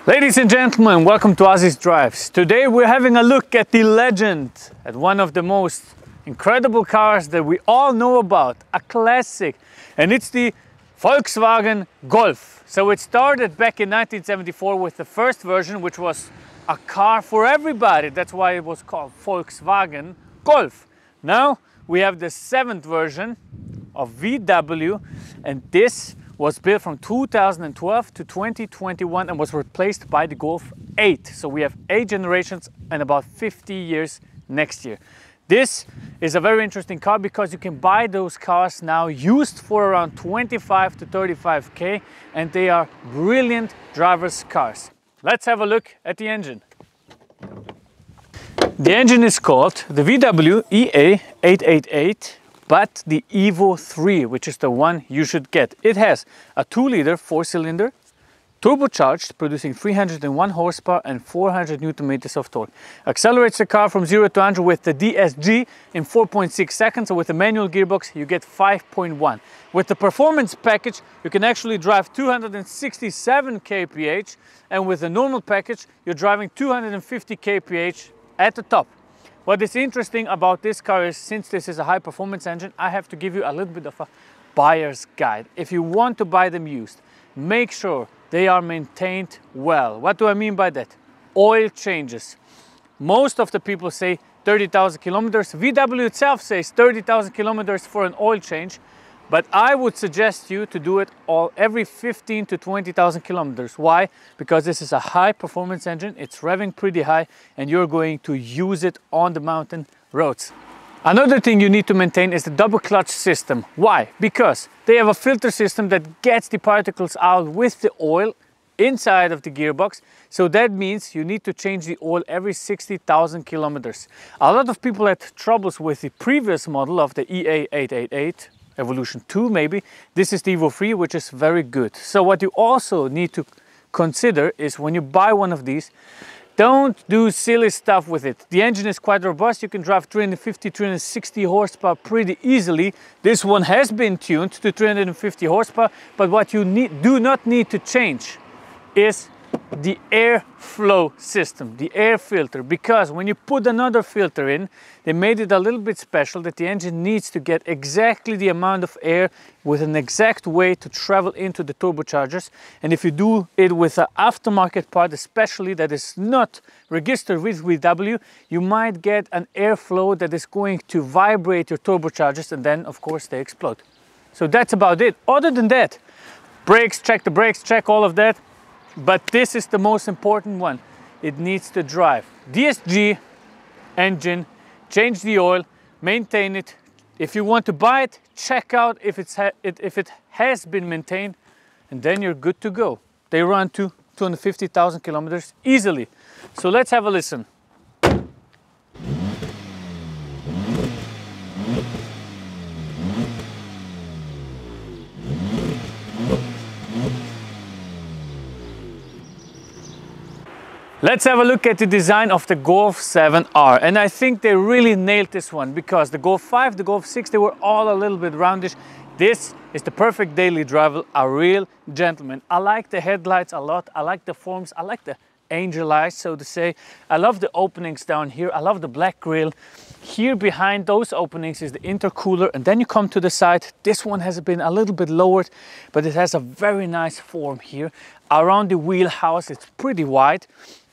Ladies and gentlemen, welcome to azizdrives. Today we're having a look at the legend, at one of the most incredible cars that we all know about, a classic, and it's the Volkswagen Golf. So it started back in 1974 with the first version, which was a car for everybody. That's why it was called Volkswagen Golf. Now we have the 7th version of VW, and this was built from 2012 to 2021 and was replaced by the Golf 8. So we have 8 generations and about 50 years next year. This is a very interesting car because you can buy those cars now used for around 25 to 35k, and they are brilliant driver's cars. Let's have a look at the engine. The engine is called the VW EA888, but the Evo 3, which is the one you should get. It has a 2-liter 4-cylinder, turbocharged, producing 301 horsepower and 400 Newton meters of torque. Accelerates the car from 0 to 100 with the DSG in 4.6 seconds, and with the manual gearbox you get 5.1. With the performance package you can actually drive 267 kph, and with the normal package you're driving 250 kph at the top. What is interesting about this car is, since this is a high performance engine, I have to give you a little bit of a buyer's guide. If you want to buy them used, make sure they are maintained well. What do I mean by that? Oil changes. Most of the people say 30,000 kilometers. VW itself says 30,000 kilometers for an oil change, but I would suggest you to do it every 15 to 20,000 kilometers. Why? Because this is a high performance engine, it's revving pretty high, and you're going to use it on the mountain roads. Another thing you need to maintain is the double clutch system. Why? Because they have a filter system that gets the particles out with the oil inside of the gearbox. So that means you need to change the oil every 60,000 kilometers. A lot of people had troubles with the previous model of the EA888, Evolution 2 maybe. This is the Evo 3, which is very good. So what you also need to consider is, when you buy one of these, don't do silly stuff with it. The engine is quite robust. You can drive 350, 360 horsepower pretty easily. This one has been tuned to 350 horsepower, but what you do not need to change is the airflow system, the air filter, because when you put another filter in, they made it a little bit special that the engine needs to get exactly the amount of air with an exact way to travel into the turbochargers. And if you do it with an aftermarket part, especially that is not registered with VW, you might get an airflow that is going to vibrate your turbochargers, and then of course they explode. So that's about it. Other than that, brakes, check the brakes, check all of that. But this is the most important one. It needs to drive. DSG engine, change the oil, maintain it. If you want to buy it, check out if it has been maintained, and then you're good to go. They run to 250,000 kilometers easily. So let's have a listen. Let's have a look at the design of the Golf 7R, and I think they really nailed this one, because the Golf 5, the Golf 6, they were all a little bit roundish. This is the perfect daily driver, a real gentleman. I like the headlights a lot, I like the forms, I like the angel eyes, so to say. I love the openings down here, I love the black grille. Here behind those openings is the intercooler, and then you come to the side. This one has been a little bit lowered, but it has a very nice form here. Around the wheelhouse, it's pretty wide.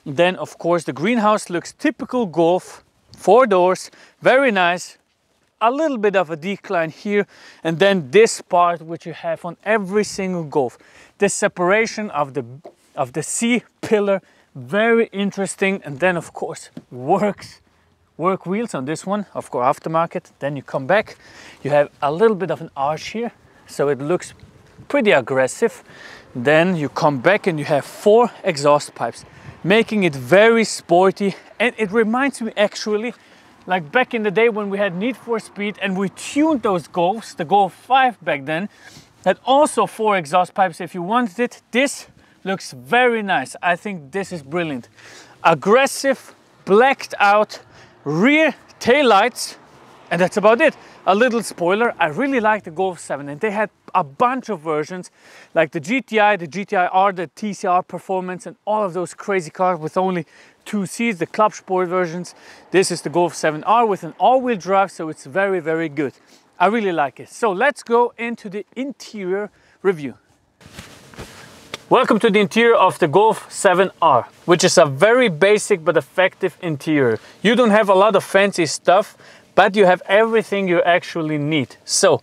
Then of course the greenhouse looks typical Golf, 4 doors, very nice. A little bit of a decline here, and then this part which you have on every single Golf, the separation of the C pillar, very interesting. And then of course work wheels on this one, of course aftermarket. Then you come back, you have a little bit of an arch here, so it looks pretty aggressive. Then you come back and you have 4 exhaust pipes, making it very sporty. And it reminds me actually like back in the day when we had Need for Speed and we tuned those Golfs, the Golf 5 back then, had also 4 exhaust pipes if you wanted it. This looks very nice. I think this is brilliant. Aggressive, blacked out rear taillights, and that's about it. a little spoiler, I really like the Golf 7, and they had a bunch of versions like the GTI, the GTI-R, the TCR Performance, and all of those crazy cars with only 2 seats, the Club Sport versions. This is the Golf 7R with an all-wheel drive, so it's very, very good. I really like it. So let's go into the interior review. Welcome to the interior of the Golf 7R, which is a very basic but effective interior. You don't have a lot of fancy stuff, but you have everything you actually need. So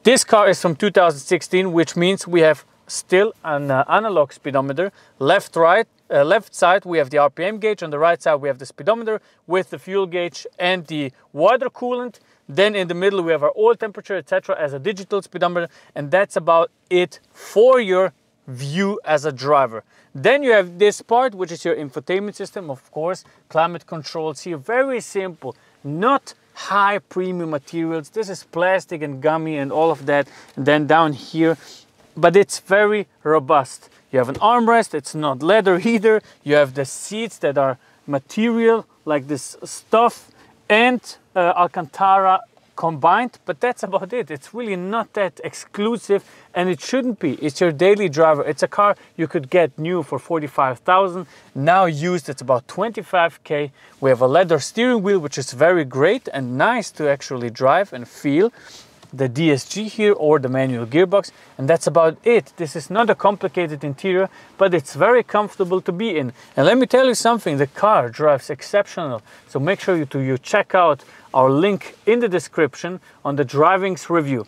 this car is from 2016, which means we have still an analog speedometer. Left side we have the RPM gauge, on the right side we have the speedometer with the fuel gauge and the water coolant. Then in the middle we have our oil temperature, etc., as a digital speedometer, and that's about it for your view as a driver. Then you have this part, which is your infotainment system, of course, climate controls here, very simple, not high premium materials. This is plastic and gummy and all of that. And then down here, but it's very robust. You have an armrest, it's not leather either. You have the seats that are material like this stuff and Alcantara combined, but that's about it. It's really not that exclusive, and it shouldn't be. It's your daily driver. It's a car you could get new for 45,000. Now used, it's about 25k. We have a leather steering wheel, which is very great and nice to actually drive and feel. The DSG here, or the manual gearbox, and that's about it. This is not a complicated interior, but it's very comfortable to be in. And let me tell you something, the car drives exceptional. So make sure you check out our link in the description on the driving's review.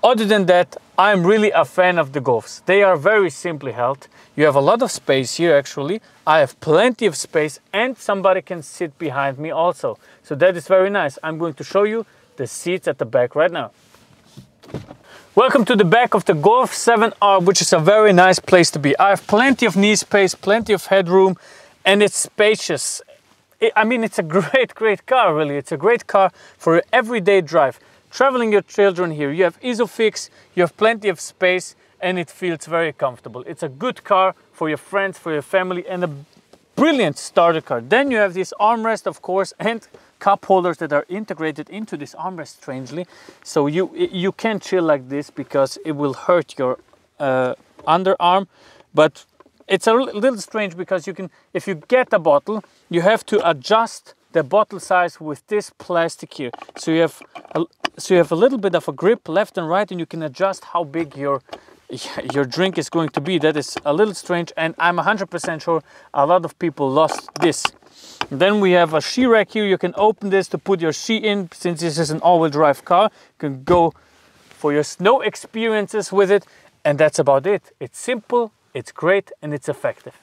Other than that, I'm really a fan of the Golfs. They are very simply held. You have a lot of space here actually. I have plenty of space, and somebody can sit behind me also. So that is very nice. I'm going to show you the seats at the back right now. Welcome to the back of the Golf 7R, which is a very nice place to be. I have plenty of knee space, plenty of headroom, and it's spacious. I mean, it's a great car, really. It's a great car for your everyday drive. Traveling your children here, you have ISOFIX, you have plenty of space, and it feels very comfortable. It's a good car for your friends, for your family, and a brilliant starter car. Then you have this armrest, of course, and cup holders that are integrated into this armrest, strangely. So you can chill like this because it will hurt your underarm, but it's a little strange because you can, if you get a bottle, you have to adjust the bottle size with this plastic here. So you have a little bit of a grip left and right, and you can adjust how big your drink is going to be. That is a little strange, and I'm 100% sure a lot of people lost this. Then we have a ski rack here. You can open this to put your ski in. Since this is an all-wheel drive car, you can go for your snow experiences with it, and that's about it. It's simple, it's great, and it's effective.